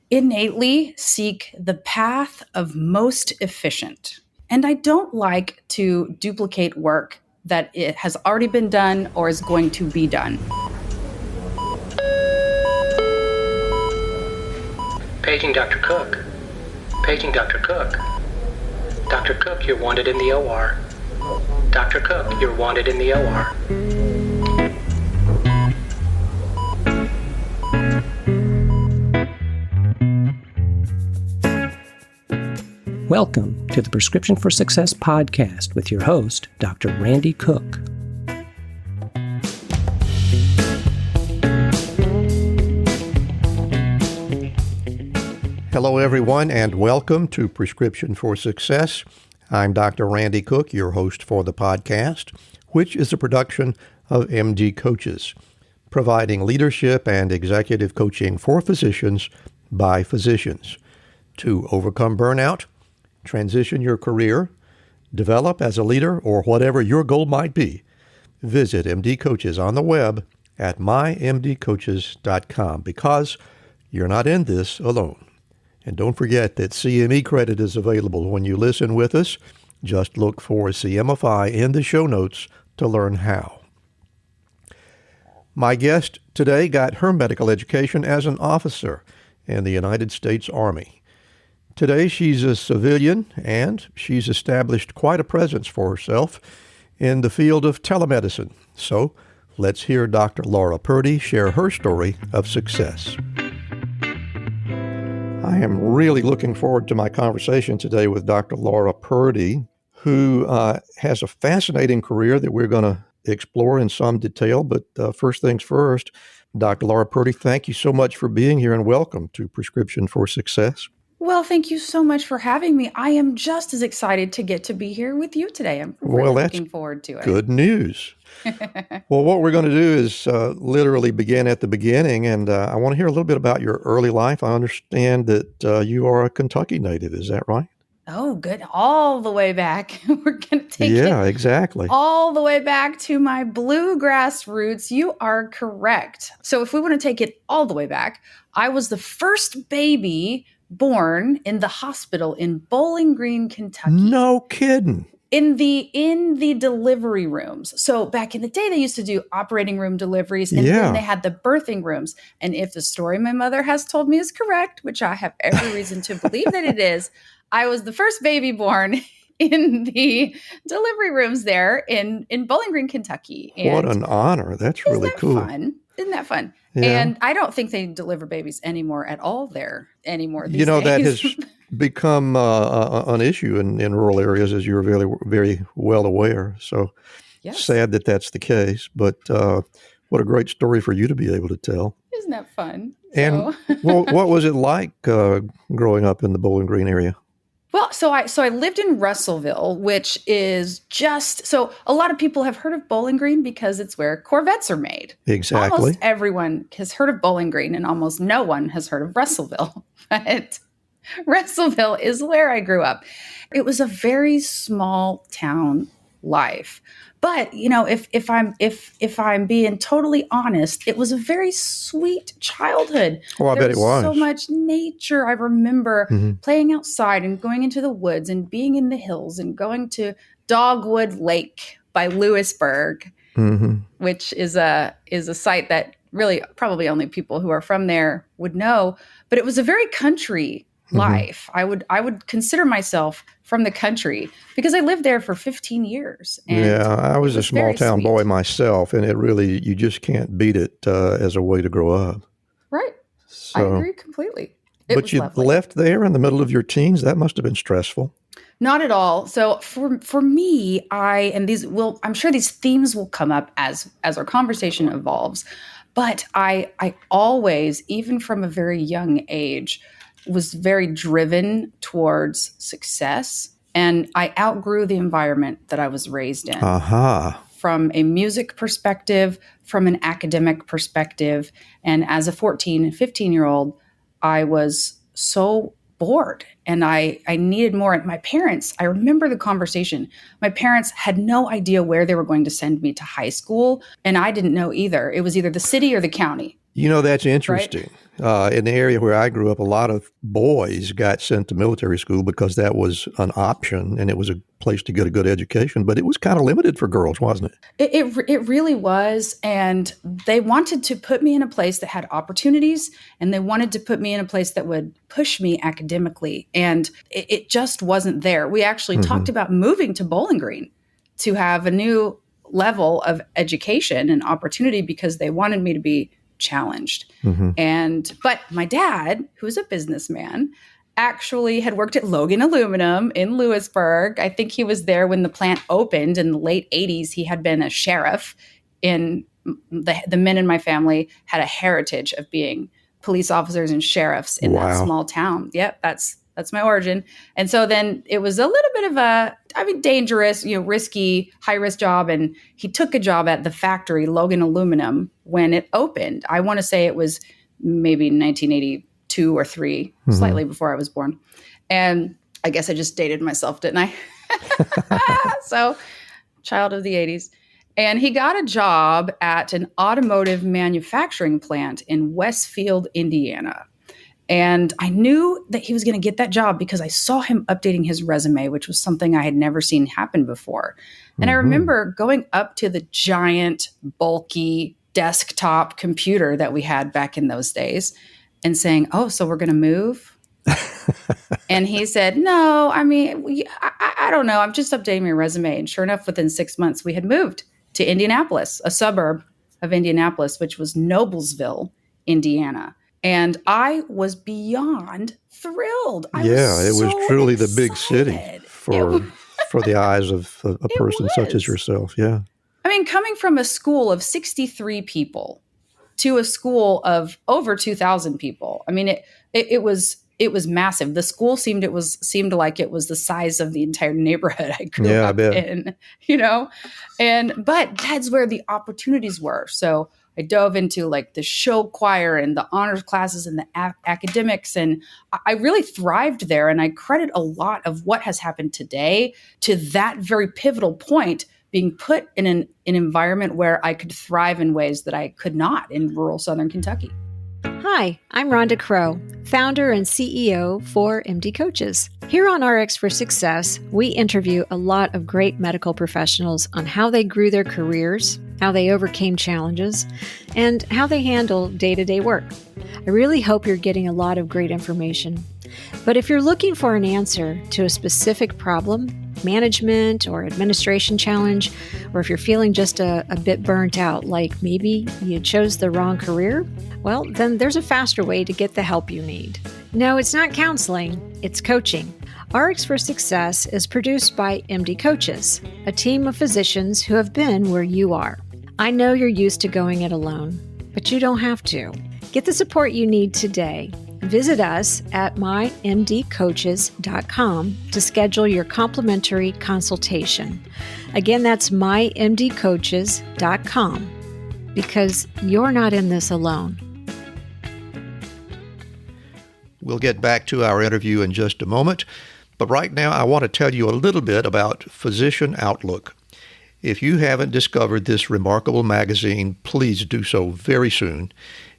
innately seek the path of most efficient. And I don't like to duplicate work that it has already been done or is going to be done. Paging Dr. Cook. Paging Dr. Cook. Dr. Cook, you're wanted in the OR. Dr. Cook, you're wanted in the OR. Welcome to the Prescription for Success podcast with your host, Dr. Randy Cook. Hello, everyone, and welcome to Prescription for Success. I'm Dr. Randy Cook, your host for the podcast, which is a production of MD Coaches, providing leadership and executive coaching for physicians by physicians to overcome burnout, transition your career, develop as a leader, or whatever your goal might be. Visit MD Coaches on the web at mymdcoaches.com because you're not in this alone. And don't forget that CME credit is available when you listen with us. Just look for CMFI in the show notes to learn how. My guest today got her medical education as an officer in the United States Army. Today, she's a civilian, and she's established quite a presence for herself in the field of telemedicine. So let's hear Dr. Laura Purdy share her story of success. I am really looking forward to my conversation today with Dr. Laura Purdy, who has a fascinating career that we're going to explore in some detail. But first things first, Dr. Laura Purdy, thank you so much for being here and welcome to Prescription for Success. Well, thank you so much for having me. I am just as excited to get to be here with you today. I'm really looking forward to it. Good news. Well, what we're going to do is literally begin at the beginning, and I want to hear a little bit about your early life. I understand that you are a Kentucky native. Is that right? Oh, good. All the way back. We're going to take exactly. All the way back to my bluegrass roots. You are correct. So if we want to take it all the way back, I was the first baby born in the hospital in Bowling Green, Kentucky. No kidding. In the delivery rooms. So back in the day, they used to do operating room deliveries, and then they had the birthing rooms. And if the story my mother has told me is correct, which I have every reason to believe that it is, I was the first baby born in the delivery rooms there in Bowling Green, Kentucky. And what an honor. That's really cool. Isn't that fun? Yeah. And I don't think they deliver babies anymore at all there anymore these days. That has become an issue in rural areas, as you're very, very well aware. So sad that that's the case. But what a great story for you to be able to tell. Isn't that fun? And what was it like growing up in the Bowling Green area? Well, so I lived in Russellville, which is so a lot of people have heard of Bowling Green because it's where Corvettes are made. Exactly. Almost everyone has heard of Bowling Green and almost no one has heard of Russellville. But Russellville is where I grew up. It was a very small town life. But, if I'm being totally honest, it was a very sweet childhood. Oh, I bet it was. So much nature. I remember playing outside and going into the woods and being in the hills and going to Dogwood Lake by Lewisburg, which is a site that really probably only people who are from there would know. But it was a very country life. I would consider myself from the country because I lived there for 15 years. And I was a small town boy myself, and you just can't beat it as a way to grow up. Right. So, I agree completely. But you left there in the middle of your teens. That must have been stressful. Not at all. So for me, I'm sure these themes will come up as our conversation evolves. But I always, even from a very young age, was very driven towards success. And I outgrew the environment that I was raised in. From a music perspective, from an academic perspective. And as a 14 and 15-year-old, I was so bored and I needed more. My parents, I remember the conversation. My parents had no idea where they were going to send me to high school. And I didn't know either. It was either the city or the county. That's interesting. Right? In the area where I grew up, a lot of boys got sent to military school because that was an option and it was a place to get a good education, but it was kind of limited for girls, wasn't it? It really was. And they wanted to put me in a place that had opportunities, and they wanted to put me in a place that would push me academically. And it just wasn't there. We actually talked about moving to Bowling Green to have a new level of education and opportunity because they wanted me to be challenged. But my dad, who's a businessman, actually had worked at Logan Aluminum in Lewisburg. I think he was there when the plant opened in the late 80s. He had been a sheriff. In the men in my family had a heritage of being police officers and sheriffs in that small town. Yep, that's my origin. And so then it was a little bit of dangerous, risky, high risk job. And he took a job at the factory, Logan Aluminum, when it opened. I want to say it was maybe 1982 or 3, slightly before I was born. And I guess I just dated myself, didn't I? So, child of the 80s. And he got a job at an automotive manufacturing plant in Westfield, Indiana. And I knew that he was going to get that job because I saw him updating his resume, which was something I had never seen happen before. And I remember going up to the giant, bulky desktop computer that we had back in those days and saying, "Oh, so we're going to move?" And he said, "No, I don't know. I'm just updating my resume." And sure enough, within 6 months, we had moved to Indianapolis, a suburb of Indianapolis, which was Noblesville, Indiana. And I was beyond thrilled. It was truly the big city for the eyes of a person such as yourself. Yeah. Coming from a school of 63 people to a school of over 2,000 people. It was massive. The school seemed like it was the size of the entire neighborhood I grew up in, but that's where the opportunities were. So I dove into like the show choir and the honors classes and the academics. And I really thrived there. And I credit a lot of what has happened today to that very pivotal point, being put in an environment where I could thrive in ways that I could not in rural Southern Kentucky. Hi, I'm Rhonda Crow, founder and CEO for MD Coaches. Here on RX for Success, we interview a lot of great medical professionals on how they grew their careers, how they overcame challenges, and how they handle day-to-day work. I really hope you're getting a lot of great information. But if you're looking for an answer to a specific problem, management or administration challenge, or if you're feeling just a bit burnt out, like maybe you chose the wrong career, well, then there's a faster way to get the help you need. No, it's not counseling, it's coaching. RX for Success is produced by MD Coaches, a team of physicians who have been where you are. I know you're used to going it alone, but you don't have to. Get the support you need today. Visit us at mymdcoaches.com to schedule your complimentary consultation. Again, that's mymdcoaches.com, because you're not in this alone. We'll get back to our interview in just a moment, but right now I want to tell you a little bit about Physician Outlook. If you haven't discovered this remarkable magazine, please do so very soon.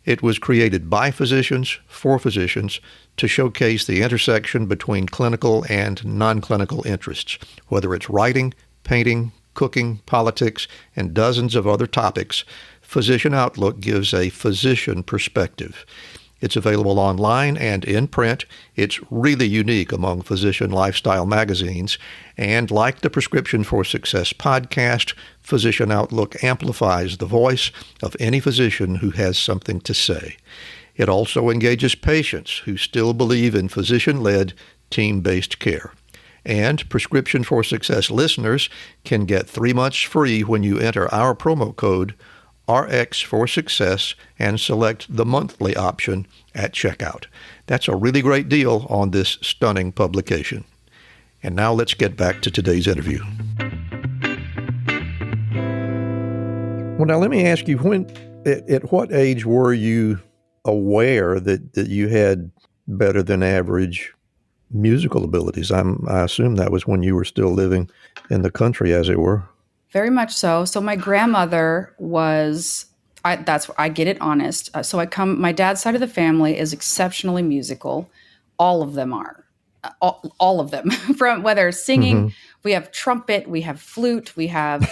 It was created by physicians for physicians to showcase the intersection between clinical and non-clinical interests. Whether it's writing, painting, cooking, politics, and dozens of other topics, Physician Outlook gives a physician perspective. It's available online and in print. It's really unique among physician lifestyle magazines. And like the Prescription for Success podcast, Physician Outlook amplifies the voice of any physician who has something to say. It also engages patients who still believe in physician-led, team-based care. And Prescription for Success listeners can get 3 months free when you enter our promo code RX for Success and select the monthly option at checkout. That's a really great deal on this stunning publication. And now let's get back to today's interview. Well, now let me ask you, at what age were you aware that you had better than average musical abilities? I assume that was when you were still living in the country, as it were. Very much so. So my grandmother was, I get it honest. My dad's side of the family is exceptionally musical. All of them are. All of them, from whether singing, we have trumpet, we have flute, we have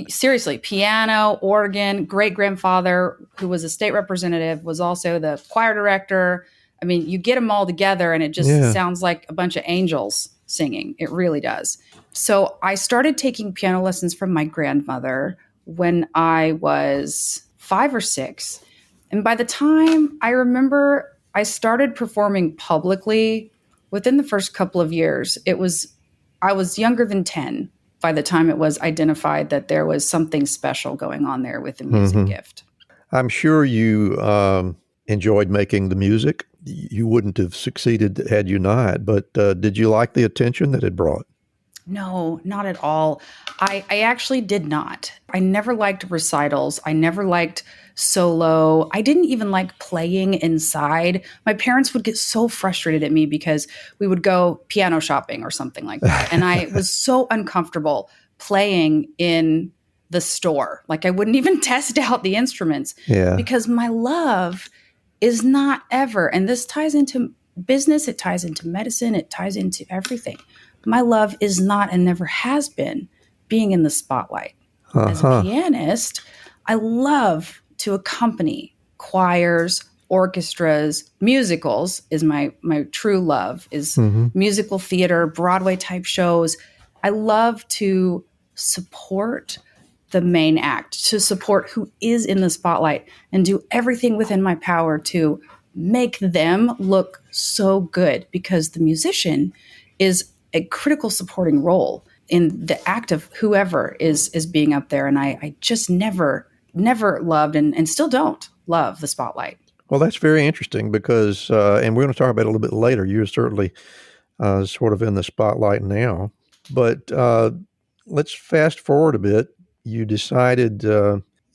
seriously piano, organ. Great grandfather, who was a state representative, was also the choir director. I mean, you get them all together and it just sounds like a bunch of angels singing. It really does. So I started taking piano lessons from my grandmother when I was 5 or 6. And by the time I remember I started performing publicly, within the first couple of years, I was younger than 10 by the time it was identified that there was something special going on there with the music gift. I'm sure you enjoyed making the music. You wouldn't have succeeded had you not, but did you like the attention that it brought? No, not at all. I actually did not. I never liked recitals. I never liked solo. I didn't even like playing inside. My parents would get so frustrated at me because we would go piano shopping or something like that. And I was so uncomfortable playing in the store. Like I wouldn't even test out the instruments because my love is not ever, and this ties into business, it ties into medicine, it ties into everything. My love is not and never has been being in the spotlight. As a pianist, I love to accompany choirs, orchestras, musicals is my true love, is musical theater, Broadway type shows. I love to support the main act, to support who is in the spotlight and do everything within my power to make them look so good, because the musician is a critical supporting role in the act of whoever is being up there. And I just never loved and still don't love the spotlight. Well, that's very interesting because, and we're going to talk about it a little bit later, you're certainly sort of in the spotlight now. But let's fast forward a bit. You decided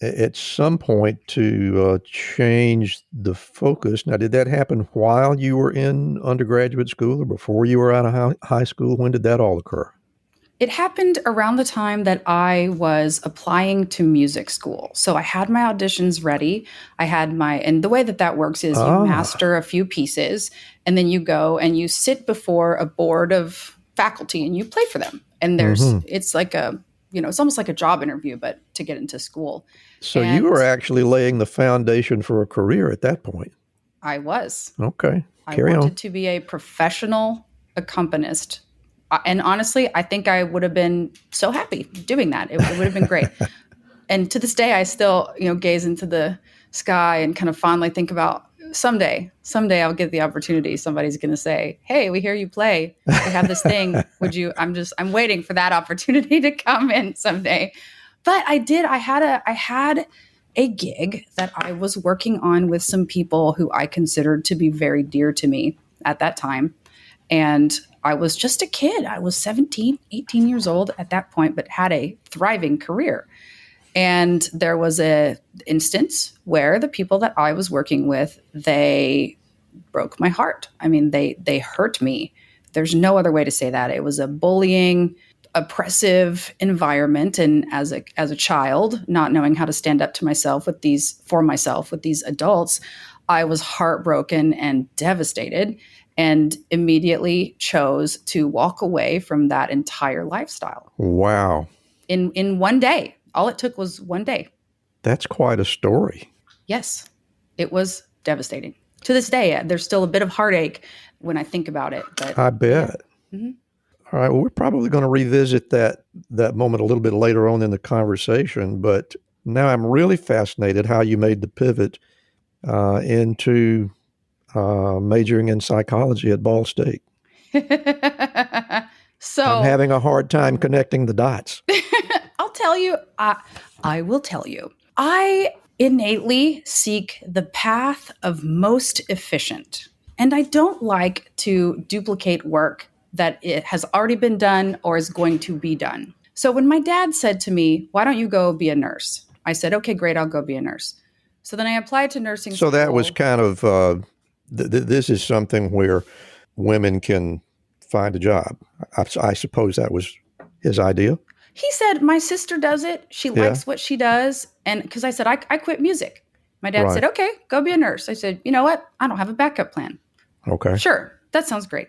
at some point to change the focus. Now, did that happen while you were in undergraduate school or before you were out of high school? When did that all occur? It happened around the time that I was applying to music school. So I had my auditions ready. And the way that works is you master a few pieces, and then you go and you sit before a board of faculty and you play for them. And it's like it's almost like a job interview, but to get into school. So you were actually laying the foundation for a career at that point. I was. Okay. I wanted to be a professional accompanist. And honestly, I think I would have been so happy doing that. It would have been great. And to this day, I still, gaze into the sky and kind of fondly think about someday I'll get the opportunity. Somebody's going to say, "Hey, we hear you play. We have this thing. Would you?" I'm waiting for that opportunity to come in someday. But I did. I had a gig that I was working on with some people who I considered to be very dear to me at that time. And I was just a kid. I was 17, 18 years old at that point, but had a thriving career. And there was a instance where the people that I was working with, they broke my heart. I mean, they hurt me. There's no other way to say that. It was a bullying, oppressive environment. And as a child, not knowing how to stand up to myself with these adults, I was heartbroken and devastated, and immediately chose to walk away from that entire lifestyle. Wow. In one day. All it took was one day. That's quite a story. Yes, it was devastating. To this day, there's still a bit of heartache when I think about it. But I bet. Yeah. Mm-hmm. All right. Well, we're probably going to revisit that moment a little bit later on in the conversation. But now I'm really fascinated how you made the pivot into majoring in psychology at Ball State. So I'm having a hard time connecting the dots. I'll tell you, I will tell you. I innately seek the path of most efficient. And I don't like to duplicate work that it has already been done or is going to be done. So when my dad said to me, "Why don't you go be a nurse?" I said, "Okay, great, I'll go be a nurse." So then I applied to nursing school. So that was kind of, this is something where women can find a job. I suppose that was his idea. He said, my sister does it. She Yeah. likes what she does. And because I said, I quit music. My dad said, Right. okay, go be a nurse. I said, you know what? I don't have a backup plan. Okay. Sure. That sounds great.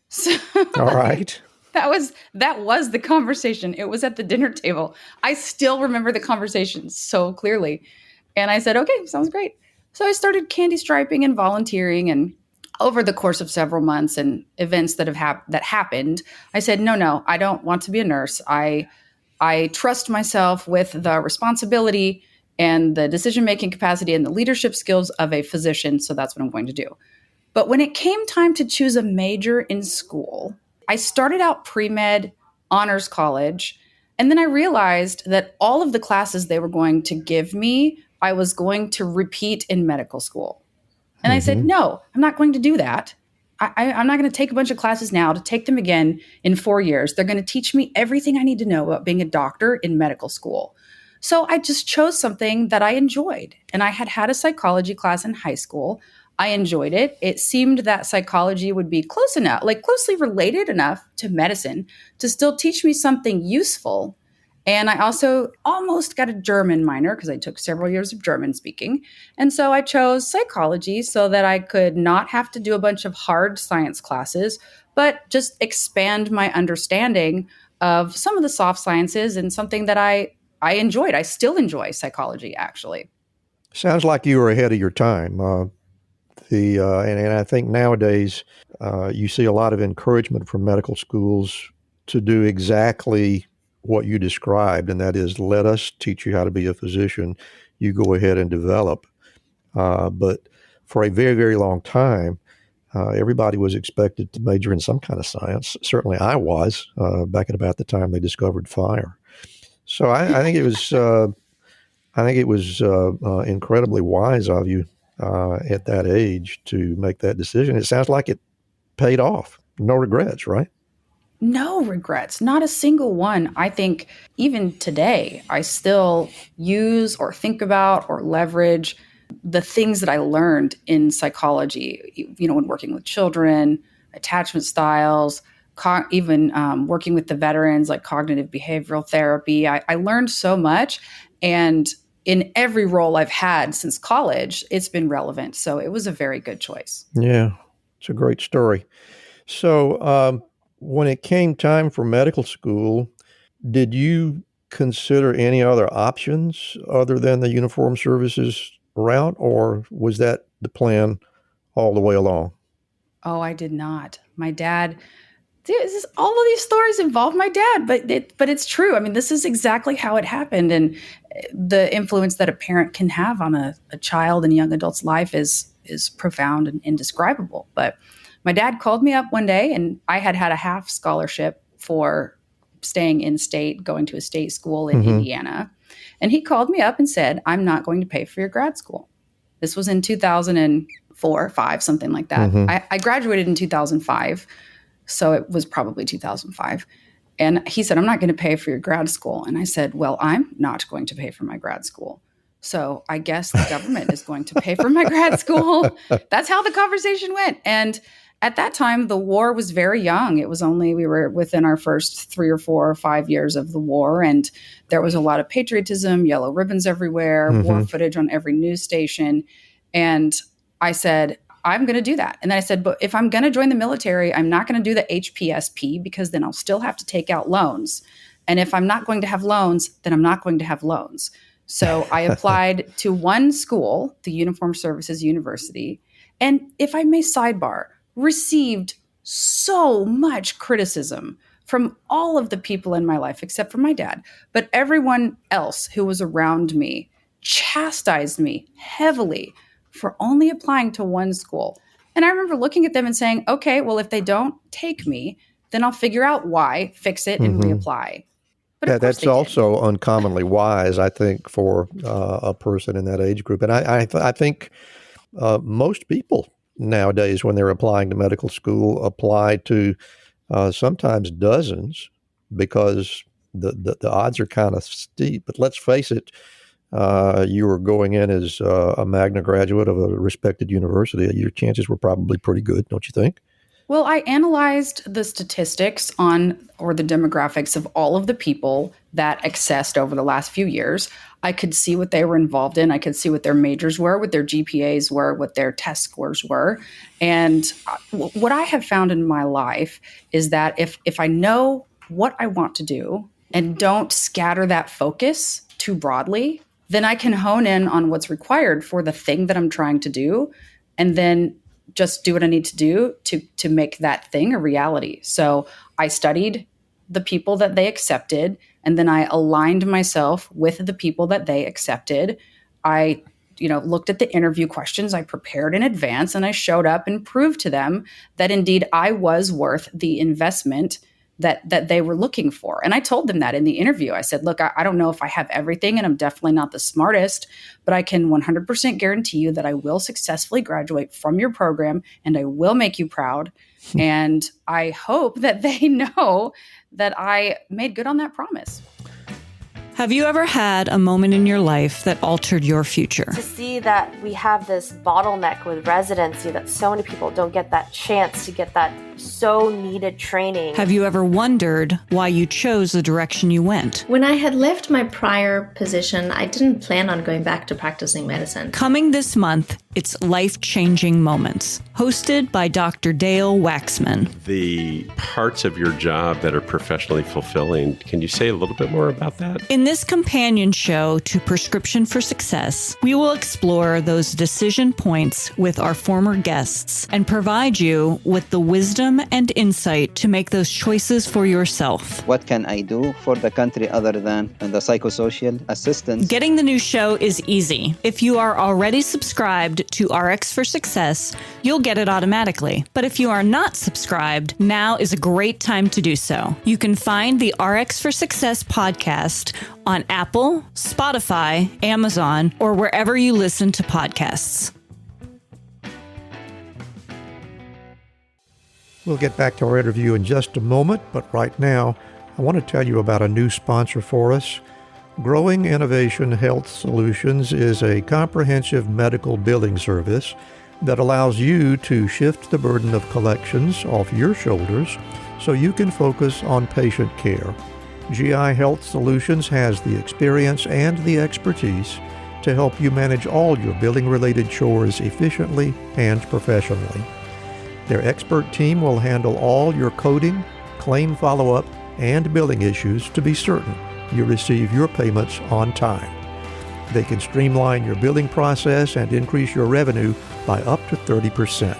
So All right. that was the conversation. It was at the dinner table. I still remember the conversation so clearly. And I said, okay, sounds great. So I started candy striping and volunteering, and over the course of several months and events that happened, I said, no, I don't want to be a nurse. I trust myself with the responsibility and the decision-making capacity and the leadership skills of a physician. So that's what I'm going to do. But when it came time to choose a major in school, I started out pre-med honors college. And then I realized that all of the classes they were going to give me, I was going to repeat in medical school. And I said, no, I'm not going to do that. I'm not going to take a bunch of classes now to take them again in 4 years. They're going to teach me everything I need to know about being a doctor in medical school. So I just chose something that I enjoyed. And I had a psychology class in high school. I enjoyed it. It seemed that psychology would be close enough, like closely related enough to medicine to still teach me something useful. And I also almost got a German minor because I took several years of German speaking. And so I chose psychology so that I could not have to do a bunch of hard science classes, but just expand my understanding of some of the soft sciences and something that I enjoyed. I still enjoy psychology, actually. Sounds like you were ahead of your time. And I think nowadays you see a lot of encouragement from medical schools to do exactly what you described, and that is let us teach you how to be a physician. You go ahead and develop. But for a very, very long time, everybody was expected to major in some kind of science. Certainly I was back at about the time they discovered fire. So I think it was incredibly wise of you at that age to make that decision. It sounds like it paid off. No regrets, right? No regrets, not a single one. I think even today, I still use or think about or leverage the things that I learned in psychology, when working with children, attachment styles, even working with the veterans, like cognitive behavioral therapy. I learned so much. And in every role I've had since college, it's been relevant. So it was a very good choice. Yeah, it's a great story. So when it came time for medical school, did you consider any other options other than the uniform services route, or was that the plan all the way along? Oh, I did not. My dad, all of these stories involve my dad, but it's true. I mean, this is exactly how it happened. And the influence that a parent can have on a child and young adult's life is profound and indescribable. But my dad called me up one day, and I had a half scholarship for staying in state, going to a state school in Indiana. And he called me up and said, I'm not going to pay for your grad school. This was in 2004, 5, something like that. I graduated in 2005. So it was probably 2005. And he said, I'm not going to pay for your grad school. And I said, well, I'm not going to pay for my grad school. So I guess the government is going to pay for my grad school. That's how the conversation went. And at that time, the war was very young. We were within our first 3 or 4 or 5 years of the war. And there was a lot of patriotism, yellow ribbons everywhere, war footage on every news station. And I said, I'm going to do that. And then I said, but if I'm going to join the military, I'm not going to do the HPSP because then I'll still have to take out loans. And if I'm not going to have loans, then I'm not going to have loans. So I applied to one school, the Uniformed Services University. And if I may sidebar, received so much criticism from all of the people in my life, except for my dad. But everyone else who was around me chastised me heavily for only applying to one school. And I remember looking at them and saying, okay, well, if they don't take me, then I'll figure out why, fix it, and reapply. But that's also uncommonly wise, I think, for a person in that age group. And I think most people nowadays, when they're applying to medical school, apply to sometimes dozens because the odds are kind of steep. But let's face it, you were going in as a Magna graduate of a respected university. Your chances were probably pretty good, don't you think? Well, I analyzed the statistics or the demographics of all of the people that accessed over the last few years. I could see what they were involved in. I could see what their majors were, what their GPAs were, what their test scores were. And what I have found in my life is that if I know what I want to do and don't scatter that focus too broadly, then I can hone in on what's required for the thing that I'm trying to do, and then just do what I need to do to make that thing a reality. So I studied the people that they accepted, and then I aligned myself with the people that they accepted. I, looked at the interview questions I prepared in advance, and I showed up and proved to them that indeed I was worth the investment that they were looking for. And I told them that in the interview. I said, look, I don't know if I have everything, and I'm definitely not the smartest, but I can 100% guarantee you that I will successfully graduate from your program, and I will make you proud. And I hope that they know that I made good on that promise. Have you ever had a moment in your life that altered your future? To see that we have this bottleneck with residency, that so many people don't get that chance to get that so needed training. Have you ever wondered why you chose the direction you went? When I had left my prior position, I didn't plan on going back to practicing medicine. Coming this month, it's Life-Changing Moments, hosted by Dr. Dale Waxman. The parts of your job that are professionally fulfilling, can you say a little bit more about that? In this companion show to Prescription for Success, we will explore those decision points with our former guests and provide you with the wisdom and insight to make those choices for yourself. What can I do for the country other than the psychosocial assistance? Getting the new show is easy. If you are already subscribed to RX for Success, you'll get it automatically. But if you are not subscribed, now is a great time to do so. You can find the RX for Success podcast on Apple, Spotify, Amazon, or wherever you listen to podcasts. We'll get back to our interview in just a moment, but right now, I want to tell you about a new sponsor for us. Growing Innovation Health Solutions is a comprehensive medical billing service that allows you to shift the burden of collections off your shoulders so you can focus on patient care. GI Health Solutions has the experience and the expertise to help you manage all your billing-related chores efficiently and professionally. Their expert team will handle all your coding, claim follow-up, and billing issues to be certain you receive your payments on time. They can streamline your billing process and increase your revenue by up to 30%.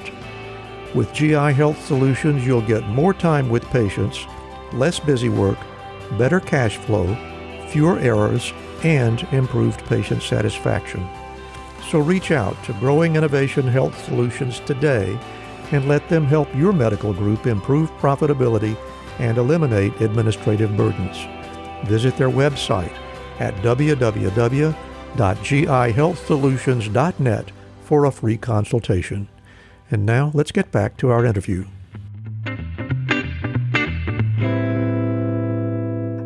With GI Health Solutions, you'll get more time with patients, less busy work, better cash flow, fewer errors, and improved patient satisfaction. So reach out to Growing Innovation Health Solutions today and let them help your medical group improve profitability and eliminate administrative burdens. Visit their website at www.gihealthsolutions.net for a free consultation. And now let's get back to our interview.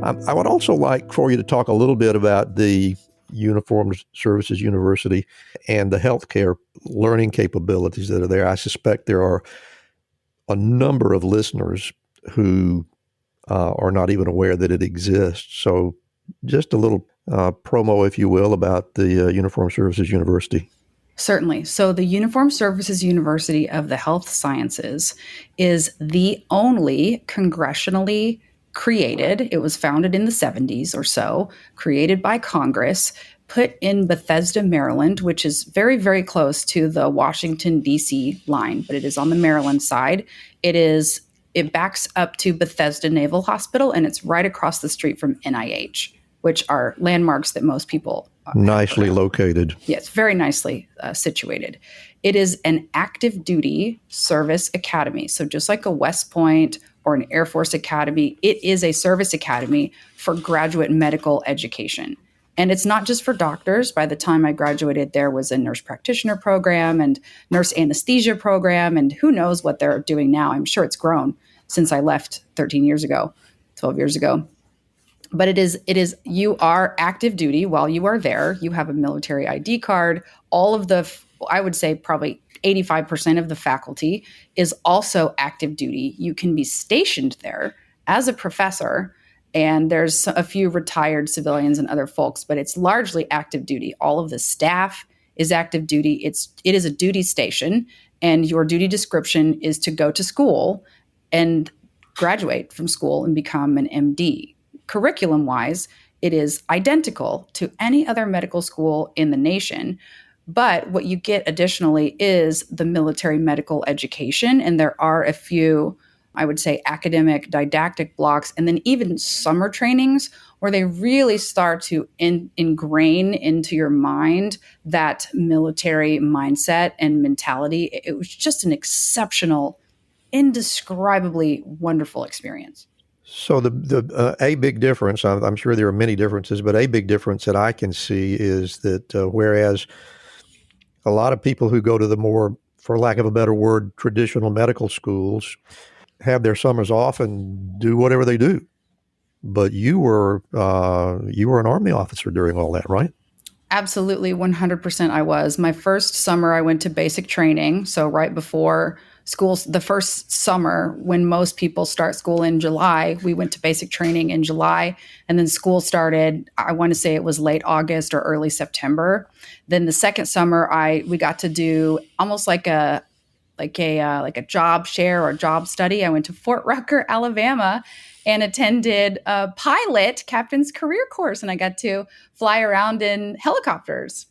I would also like for you to talk a little bit about the Uniformed Services University and the healthcare learning capabilities that are there. I suspect there are a number of listeners who are not even aware that it exists. So just a little promo, if you will, about the Uniformed Services University. Certainly. So the Uniformed Services University of the Health Sciences is the only congressionally created, it was founded in the 70s or so, created by Congress, put in Bethesda, Maryland, which is very, very close to the Washington, D.C. line, but it is on the Maryland side. It backs up to Bethesda Naval Hospital, and it's right across the street from NIH, which are landmarks that most people nicely located. Yes, very nicely situated. It is an active duty service academy. So just like a West Point or an Air Force Academy, it is a service academy for graduate medical education. And it's not just for doctors. By the time I graduated, there was a nurse practitioner program and nurse anesthesia program, and who knows what they're doing now. I'm sure it's grown since I left 13 years ago, 12 years ago. But it is you are active duty while you are there. You have a military ID card. All of the I would say probably 85% of the faculty is also active duty. You can be stationed there as a professor, and there's a few retired civilians and other folks, but it's largely active duty. All of the staff is active duty. It is a duty station, and your duty description is to go to school and graduate from school and become an MD. Curriculum-wise, it is identical to any other medical school in the nation. But what you get additionally is the military medical education. And there are a few, I would say, academic didactic blocks, and then even summer trainings where they really start to ingrain into your mind that military mindset and mentality. It was just an exceptional, indescribly wonderful experience. So a big difference, I'm sure there are many differences, but a big difference that I can see is that whereas a lot of people who go to the more, for lack of a better word, traditional medical schools have their summers off and do whatever they do, but you were an Army officer during all that, right? Absolutely, 100% I was. My first summer, I went to basic training. So right before school, the first summer when most people start school in July, we went to basic training in July, and then school started, I want to say it was late August or early September. Then the second summer, we got to do almost like a job share or job study. I went to Fort Rucker, Alabama, and attended a pilot captain's career course, and I got to fly around in helicopters.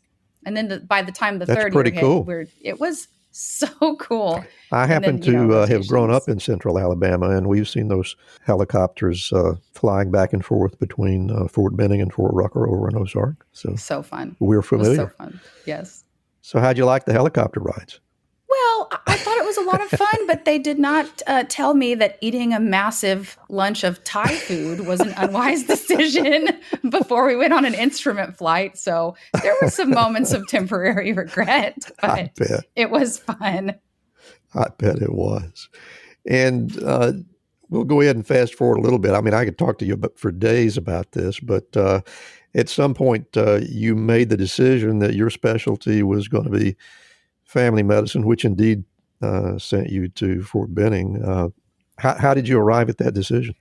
And then by the time the third year hit, it was so cool. I happen to have grown up in central Alabama, and we've seen those helicopters flying back and forth between Fort Benning and Fort Rucker over in Ozark. So fun. We're familiar. It was so fun. Yes. So how'd you like the helicopter rides? Well, I thought it was a lot of fun, but they did not tell me that eating a massive lunch of Thai food was an unwise decision before we went on an instrument flight. So there were some moments of temporary regret, but it was fun. I bet it was. And we'll go ahead and fast forward a little bit. I mean, I could talk to you for days about this, but at some point you made the decision that your specialty was going to be family medicine, which indeed sent you to Fort Benning. How did you arrive at that decision?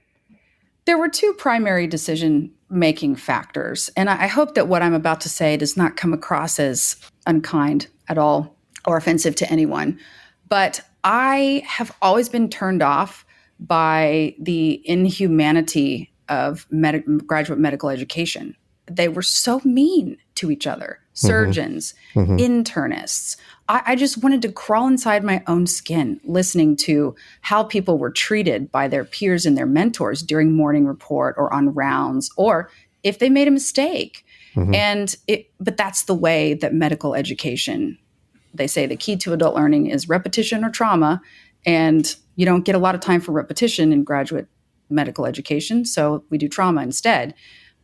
There were two primary decision-making factors, and I hope that what I'm about to say does not come across as unkind at all or offensive to anyone. But I have always been turned off by the inhumanity of graduate medical education. They were so mean to each other, surgeons, internists. I just wanted to crawl inside my own skin, listening to how people were treated by their peers and their mentors during morning report or on rounds, or if they made a mistake. But that's the way that medical education, they say the key to adult learning is repetition or trauma, and you don't get a lot of time for repetition in graduate medical education, so we do trauma instead.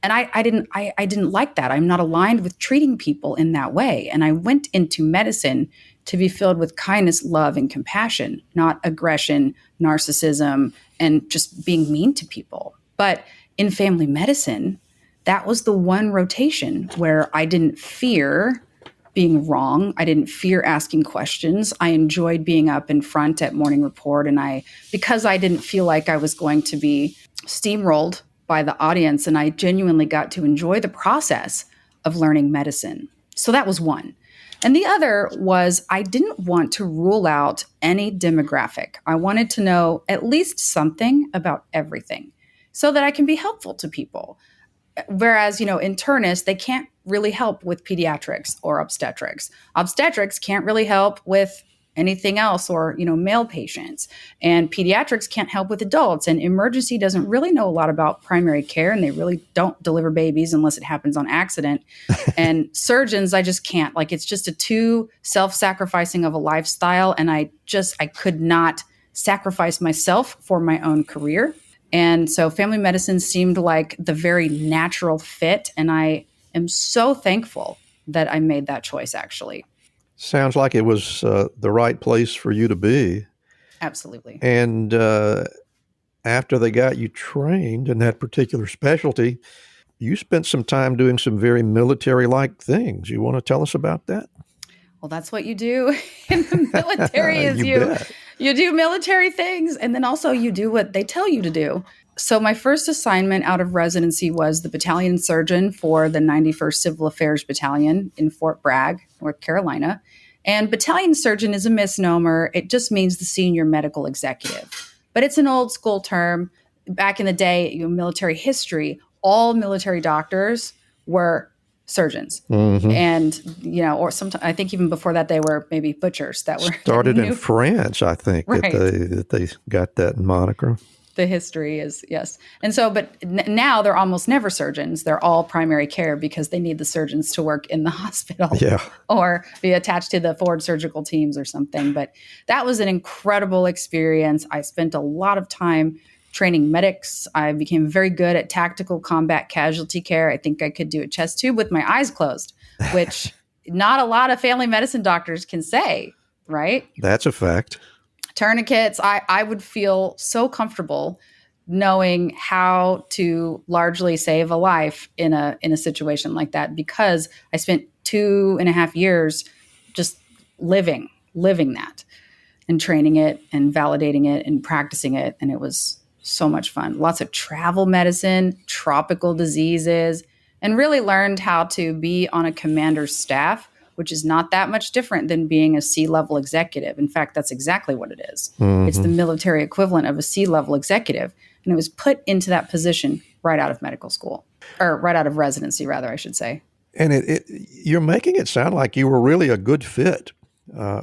And I didn't like that. I'm not aligned with treating people in that way. And I went into medicine to be filled with kindness, love, and compassion, not aggression, narcissism, and just being mean to people. But in family medicine, that was the one rotation where I didn't fear being wrong. I didn't fear asking questions. I enjoyed being up in front at morning report. And because I didn't feel like I was going to be steamrolled by the audience, and I genuinely got to enjoy the process of learning medicine. So that was one. And the other was I didn't want to rule out any demographic. I wanted to know at least something about everything so that I can be helpful to people. Whereas, internists, they can't really help with pediatrics or obstetrics. Obstetrics can't really help with anything else, or, male patients. And pediatrics can't help with adults. And emergency doesn't really know a lot about primary care, and they really don't deliver babies unless it happens on accident. And surgeons, I just can't. It's just a too self-sacrificing of a lifestyle. And I could not sacrifice myself for my own career. And so family medicine seemed like the very natural fit. And I am so thankful that I made that choice, actually. Sounds like it was the right place for you to be. Absolutely. And after they got you trained in that particular specialty, you spent some time doing some very military-like things. You want to tell us about that? Well, that's what you do in the military is you do military things, and then also you do what they tell you to do. So my first assignment out of residency was the Battalion Surgeon for the 91st Civil Affairs Battalion in Fort Bragg, North Carolina. And Battalion Surgeon is a misnomer. It just means the senior medical executive. But it's an old school term. Back in the day, military history, all military doctors were surgeons. Mm-hmm. And, or sometimes I think even before that, they were maybe butchers that were started in France, I think, right. that they got that moniker. The history is, yes. And so, but now they're almost never surgeons. They're all primary care because they need the surgeons to work in the hospital or be attached to the forward surgical teams or something. But that was an incredible experience. I spent a lot of time training medics. I became very good at tactical combat casualty care. I think I could do a chest tube with my eyes closed, which not a lot of family medicine doctors can say, right? That's a fact. Tourniquets, I would feel so comfortable knowing how to largely save a life in a situation like that because I spent 2.5 years just living that and training it and validating it and practicing it. And it was so much fun. Lots of travel medicine, tropical diseases, and really learned how to be on a commander's staff, which is not that much different than being a C-level executive. In fact, that's exactly what it is. Mm-hmm. It's the military equivalent of a C-level executive. And it was put into that position right out of medical school, or right out of residency, rather, I should say. And you're making it sound like you were really a good fit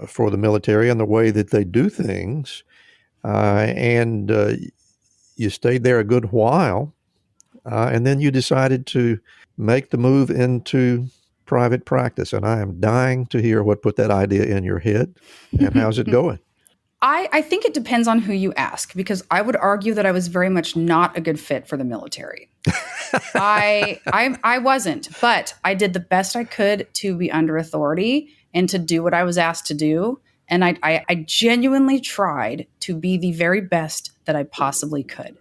for the military and the way that they do things. And you stayed there a good while. And then you decided to make the move into private practice, and I am dying to hear what put that idea in your head, and how's it going? I think it depends on who you ask, because I would argue that I was very much not a good fit for the military. I wasn't, but I did the best I could to be under authority and to do what I was asked to do, and I genuinely tried to be the very best that I possibly could.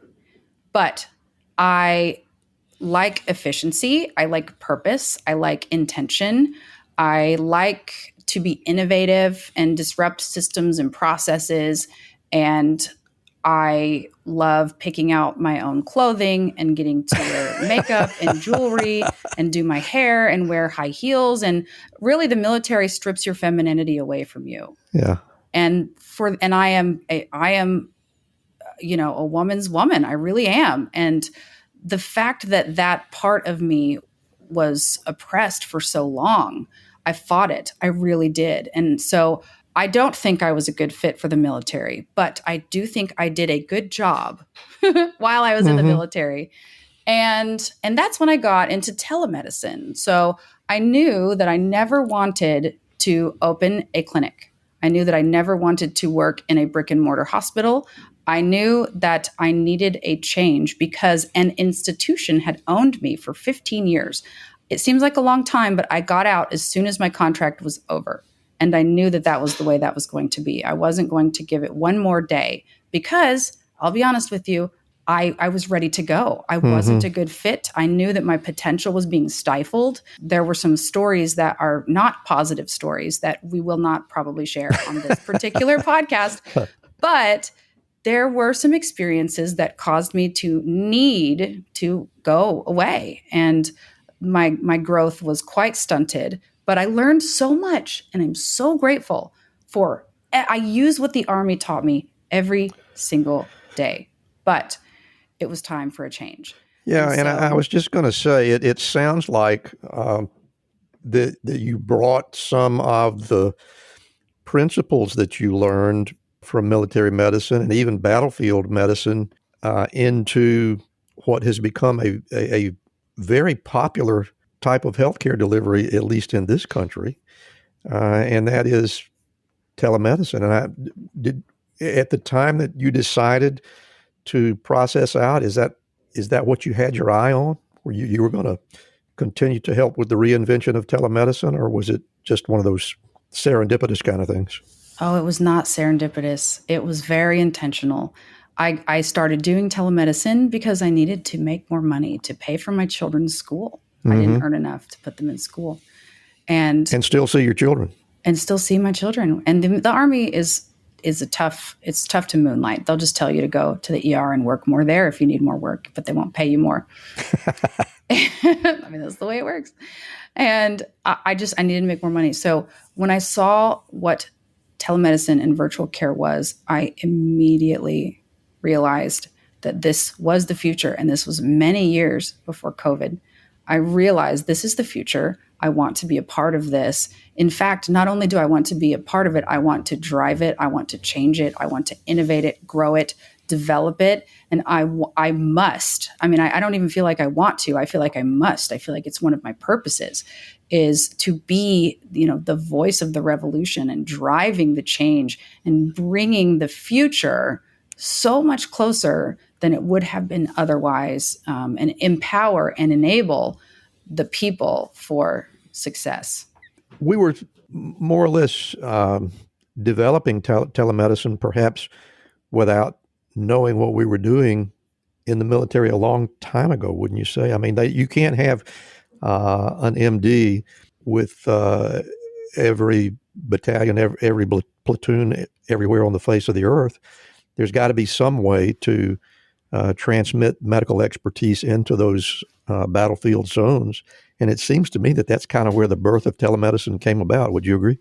But I like efficiency. I like purpose. I like intention. I like to be innovative and disrupt systems and processes. And I love picking out my own clothing and getting to wear makeup and jewelry and do my hair and wear high heels. And really the military strips your femininity away from you. Yeah. And I am a woman's woman. I really am. And the fact that that part of me was oppressed for so long, I fought it. I really did. And so I don't think I was a good fit for the military, but I do think I did a good job while I was in the military. And that's when I got into telemedicine. So I knew that I never wanted to open a clinic. I knew that I never wanted to work in a brick and mortar hospital. I knew that I needed a change because an institution had owned me for 15 years. It seems like a long time, but I got out as soon as my contract was over. And I knew that that was the way that was going to be. I wasn't going to give it one more day because, I'll be honest with you, I was ready to go. I wasn't a good fit. I knew that my potential was being stifled. There were some stories that are not positive stories that we will not probably share on this particular podcast. But there were some experiences that caused me to need to go away. And my growth was quite stunted. But I learned so much, and I'm so grateful for. I use what the Army taught me every single day. But it was time for a change. Yeah, and I was just going to say, it sounds like that you brought some of the principles that you learned from military medicine and even battlefield medicine into what has become a very popular type of healthcare delivery, at least in this country, and that is telemedicine. And at the time that you decided to process out, is that what you had your eye on? Were you were going to continue to help with the reinvention of telemedicine, or was it just one of those serendipitous kind of things? Oh, it was not serendipitous. It was very intentional. I started doing telemedicine because I needed to make more money to pay for my children's school. I didn't earn enough to put them in school. And still see your children. and still see my children. And the Army is it's tough to moonlight. They'll just tell you to go to the ER and work more there if you need more work, but they won't pay you more. I mean, that's the way it works. And I needed to make more money. So when I saw what telemedicine and virtual care was, I immediately realized that this was the future. And this was many years before COVID. I realized this is the future. I want to be a part of this. In fact, not only do I want to be a part of it, I want to drive it. I want to change it. I want to innovate it, grow it, develop it. And I must. I mean, I don't even feel like I want to. I feel like I must. I feel like it's one of my purposes is to be, the voice of the revolution and driving the change and bringing the future so much closer than it would have been otherwise, and empower and enable the people for success. We were more or less developing telemedicine, perhaps without knowing what we were doing in the military a long time ago, wouldn't you say? I mean, you can't have an MD with every battalion, every platoon, everywhere on the face of the earth. There's got to be some way to transmit medical expertise into those battlefield zones. And it seems to me that that's kind of where the birth of telemedicine came about. Would you agree?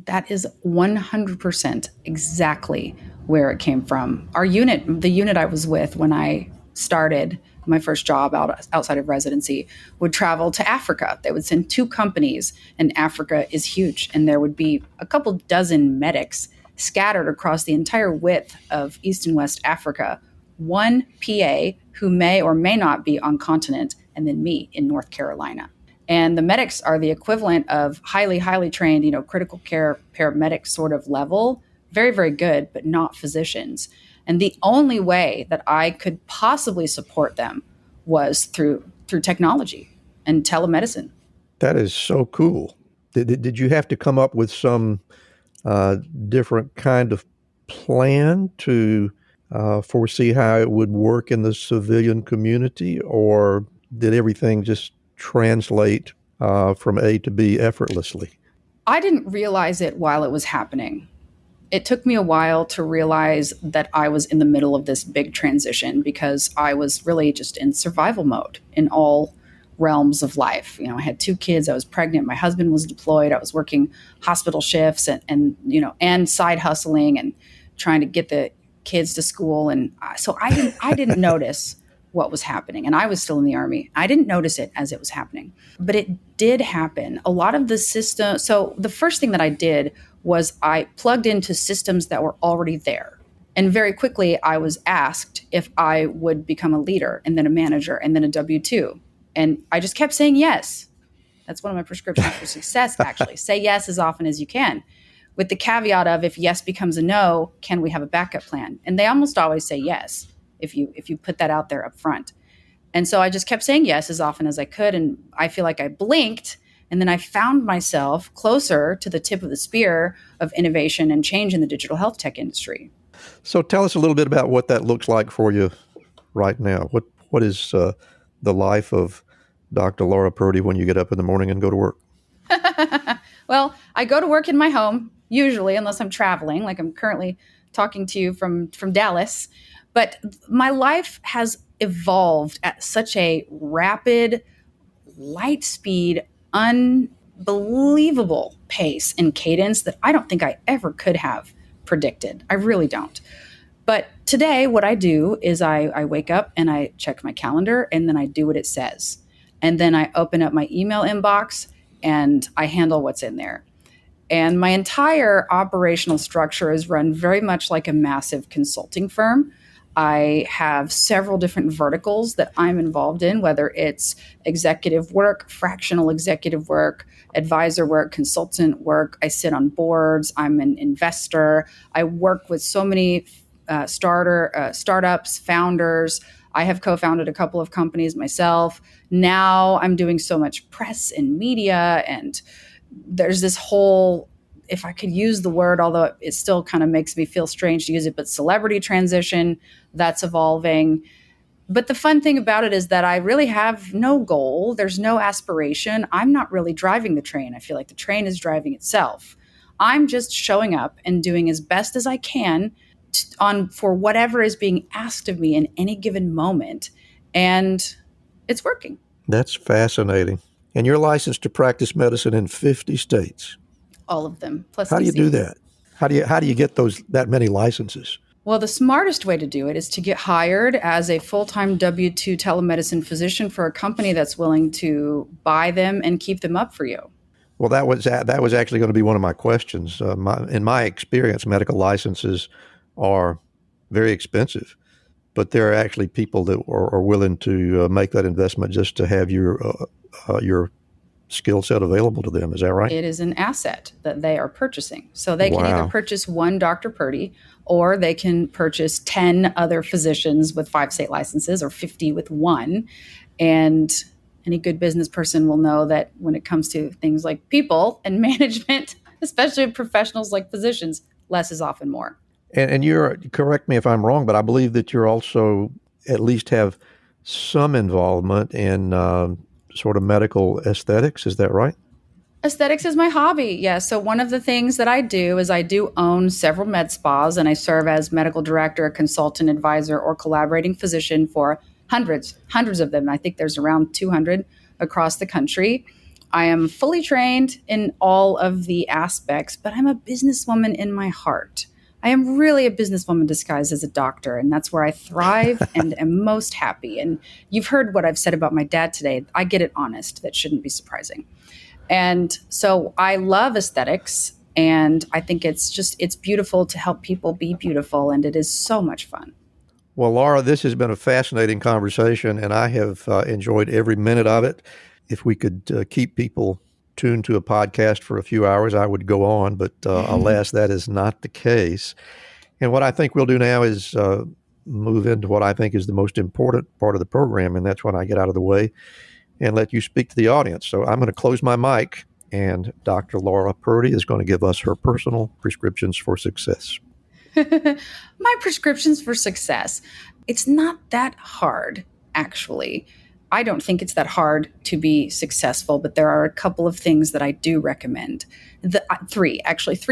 That is 100% exactly where it came from. Our unit, the unit I was with when I started my first job outside of residency, would travel to Africa. They would send 2 companies, and Africa is huge. And there would be a couple dozen medics scattered across the entire width of East and West Africa, one PA who may or may not be on continent, and then me in North Carolina. And the medics are the equivalent of highly, highly trained, critical care paramedic sort of level, very, very good, but not physicians. And the only way that I could possibly support them was through technology and telemedicine. That is so cool. Did you have to come up with some different kind of plan to foresee how it would work in the civilian community, or did everything just translate from A to B effortlessly? I didn't realize it while it was happening. It took me a while to realize that I was in the middle of this big transition because I was really just in survival mode in all realms of life. I had 2 kids. I was pregnant. My husband was deployed. I was working hospital shifts and side hustling and trying to get the kids to school. And so I didn't notice what was happening. And I was still in the Army. I didn't notice it as it was happening, but it did happen. A lot of the system. So the first thing that I did was I plugged into systems that were already there. And very quickly, I was asked if I would become a leader and then a manager and then a W-2. And I just kept saying yes. That's one of my prescriptions for success, actually. Say yes as often as you can, with the caveat of if yes becomes a no, can we have a backup plan? And they almost always say yes if you put that out there up front. And so I just kept saying yes as often as I could. And I feel like I blinked. And then I found myself closer to the tip of the spear of innovation and change in the digital health tech industry. So tell us a little bit about what that looks like for you right now. What is the life of Dr. Laura Purdy when you get up in the morning and go to work? Well, I go to work in my home, usually, unless I'm traveling, like I'm currently talking to you from Dallas. But my life has evolved at such a rapid, light speed, unbelievable pace and cadence that I don't think I ever could have predicted. I really don't. But today, what I do is I wake up and I check my calendar and then I do what it says. And then I open up my email inbox and I handle what's in there. And my entire operational structure is run very much like a massive consulting firm. I have several different verticals that I'm involved in, whether it's executive work, fractional executive work, advisor work, consultant work. I sit on boards. I'm an investor. I work with so many startups, founders. I have co-founded a couple of companies myself. Now I'm doing so much press and media, and there's this whole, if I could use the word, although it still kind of makes me feel strange to use it, but celebrity transition, that's evolving. But the fun thing about it is that I really have no goal. There's no aspiration. I'm not really driving the train. I feel like the train is driving itself. I'm just showing up and doing as best as I can for whatever is being asked of me in any given moment. And it's working. That's fascinating. And you're licensed to practice medicine in 50 states. All of them. Plus How do you DC. do that? How do you get that many licenses? Well, the smartest way to do it is to get hired as a full-time W-2 telemedicine physician for a company that's willing to buy them and keep them up for you. Well, that was actually going to be one of my questions. In my experience, medical licenses are very expensive, but there are actually people that are willing to make that investment just to have your skill set available to them. Is that right? It is an asset that they are purchasing. So they can Wow. either purchase one Dr. Purdy, or they can purchase 10 other physicians with 5 state licenses, or 50 with one. And any good business person will know that when it comes to things like people and management, especially professionals like physicians, less is often more. And you're, correct me if I'm wrong, but I believe that you're also at least have some involvement in sort of medical aesthetics. Is that right? Aesthetics is my hobby. Yeah. So one of the things that I do is I do own several med spas, and I serve as medical director, a consultant, advisor, or collaborating physician for hundreds of them. I think there's around 200 across the country. I am fully trained in all of the aspects, but I'm a businesswoman in my heart. I am really a businesswoman disguised as a doctor, and that's where I thrive and am most happy. And you've heard what I've said about my dad today. I get it honest. That shouldn't be surprising. And so I love aesthetics, and I think it's beautiful to help people be beautiful, and it is so much fun. Well, Laura, this has been a fascinating conversation, and I have enjoyed every minute of it. If we could keep people tuned to a podcast for a few hours, I would go on, but alas, that is not the case. And what I think we'll do now is move into what I think is the most important part of the program, and that's when I get out of the way and let you speak to the audience. So I'm going to close my mic, and Dr. Laura Purdy is going to give us her personal prescriptions for success. My prescriptions for success. It's not that hard, actually. I don't think it's that hard to be successful, but there are a couple of things that I do recommend. Three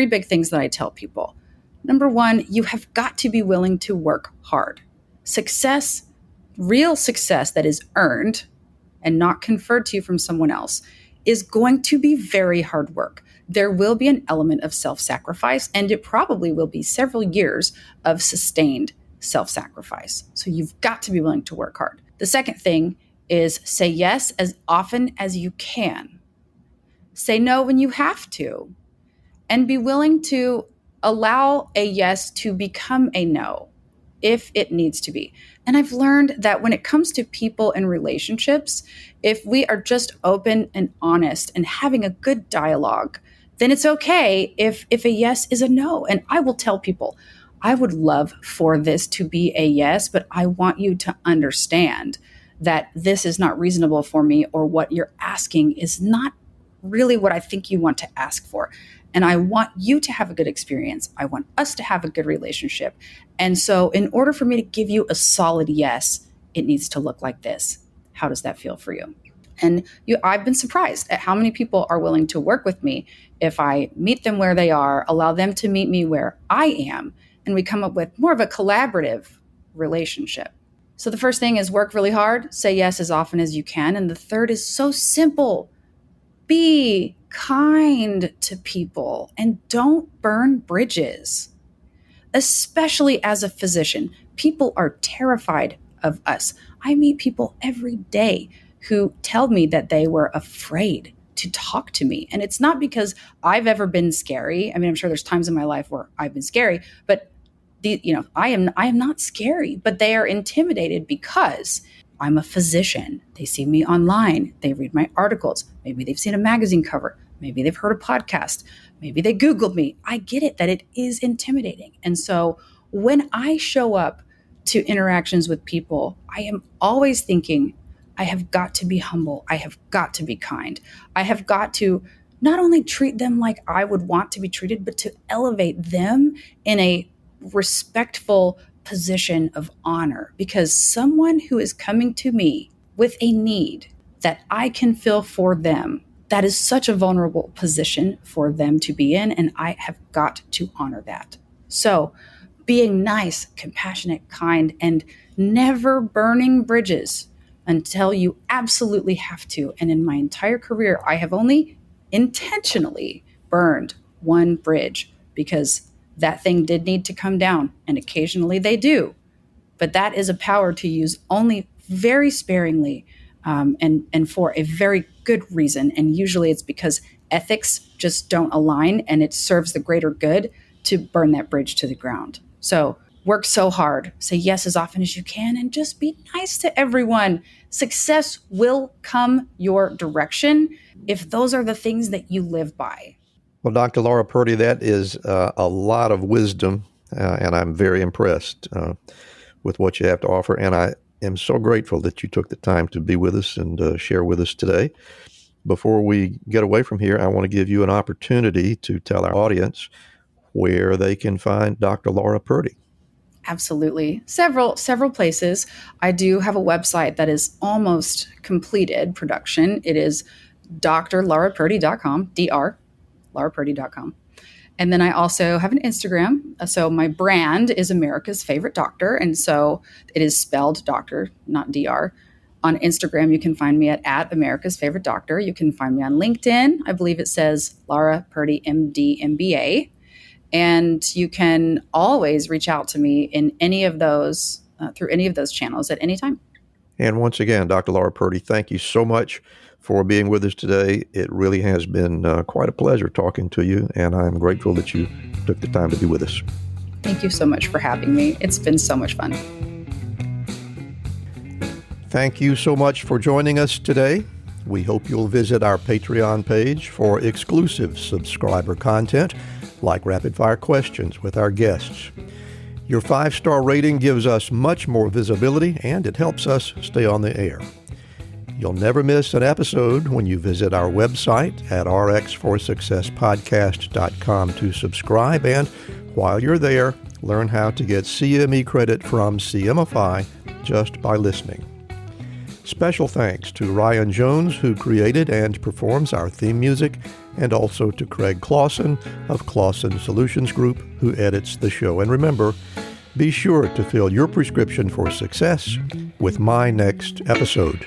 big things that I tell people. Number one, you have got to be willing to work hard. Success, real success that is earned and not conferred to you from someone else, is going to be very hard work. There will be an element of self-sacrifice, and it probably will be several years of sustained self-sacrifice. So you've got to be willing to work hard. The second thing is say yes as often as you can. Say no when you have to, and be willing to allow a yes to become a no if it needs to be. And I've learned that when it comes to people and relationships, if we are just open and honest and having a good dialogue, then it's okay if a yes is a no. And I will tell people, I would love for this to be a yes, but I want you to understand that this is not reasonable for me, or what you're asking is not really what I think you want to ask for. And I want you to have a good experience. I want us to have a good relationship. And so in order for me to give you a solid yes, it needs to look like this. How does that feel for you? And I've been surprised at how many people are willing to work with me if I meet them where they are, allow them to meet me where I am, and we come up with more of a collaborative relationship. So the first thing is work really hard, say yes as often as you can. And the third is so simple. Be kind to people and don't burn bridges. Especially as a physician, people are terrified of us. I meet people every day who tell me that they were afraid to talk to me. And it's not because I've ever been scary. I mean, I'm sure there's times in my life where I've been scary, but I am not scary, but they are intimidated because I'm a physician. They see me online. They read my articles. Maybe they've seen a magazine cover. Maybe they've heard a podcast. Maybe they Googled me. I get it that it is intimidating. And so when I show up to interactions with people, I am always thinking, I have got to be humble. I have got to be kind. I have got to not only treat them like I would want to be treated, but to elevate them in a respectful position of honor, because someone who is coming to me with a need that I can fill for them, that is such a vulnerable position for them to be in, and I have got to honor that. So being nice, compassionate, kind, and never burning bridges until you absolutely have to. And in my entire career, I have only intentionally burned one bridge because that thing did need to come down, and occasionally they do. But that is a power to use only very sparingly, and for a very good reason. And usually it's because ethics just don't align, and it serves the greater good to burn that bridge to the ground. So work so hard, say yes as often as you can, and just be nice to everyone. Success will come your direction if those are the things that you live by. Well, Dr. Laura Purdy, that is a lot of wisdom, and I'm very impressed with what you have to offer. And I am so grateful that you took the time to be with us and share with us today. Before we get away from here, I want to give you an opportunity to tell our audience where they can find Dr. Laura Purdy. Absolutely. Several places. I do have a website that is almost completed production. It is drlaurapurdy.com, drlaurapurdy.com. And then I also have an Instagram. So my brand is America's Favorite Doctor. And so it is spelled doctor, not DR. On Instagram, you can find me at America's Favorite Doctor. You can find me on LinkedIn. I believe it says Laura Purdy, MD, MBA. And you can always reach out to me in any of those, through any of those channels at any time. And once again, Dr. Laura Purdy, thank you so much for being with us today. It really has been quite a pleasure talking to you, and I'm grateful that you took the time to be with us. Thank you so much for having me. It's been so much fun. Thank you so much for joining us today. We hope you'll visit our Patreon page for exclusive subscriber content like rapid-fire questions with our guests. Your 5-star rating gives us much more visibility, and it helps us stay on the air. You'll never miss an episode when you visit our website at rxforsuccesspodcast.com to subscribe, and while you're there, learn how to get CME credit from CMFI just by listening. Special thanks to Ryan Jones, who created and performs our theme music, and also to Craig Clausen of Clausen Solutions Group, who edits the show. And remember, be sure to fill your prescription for success with my next episode.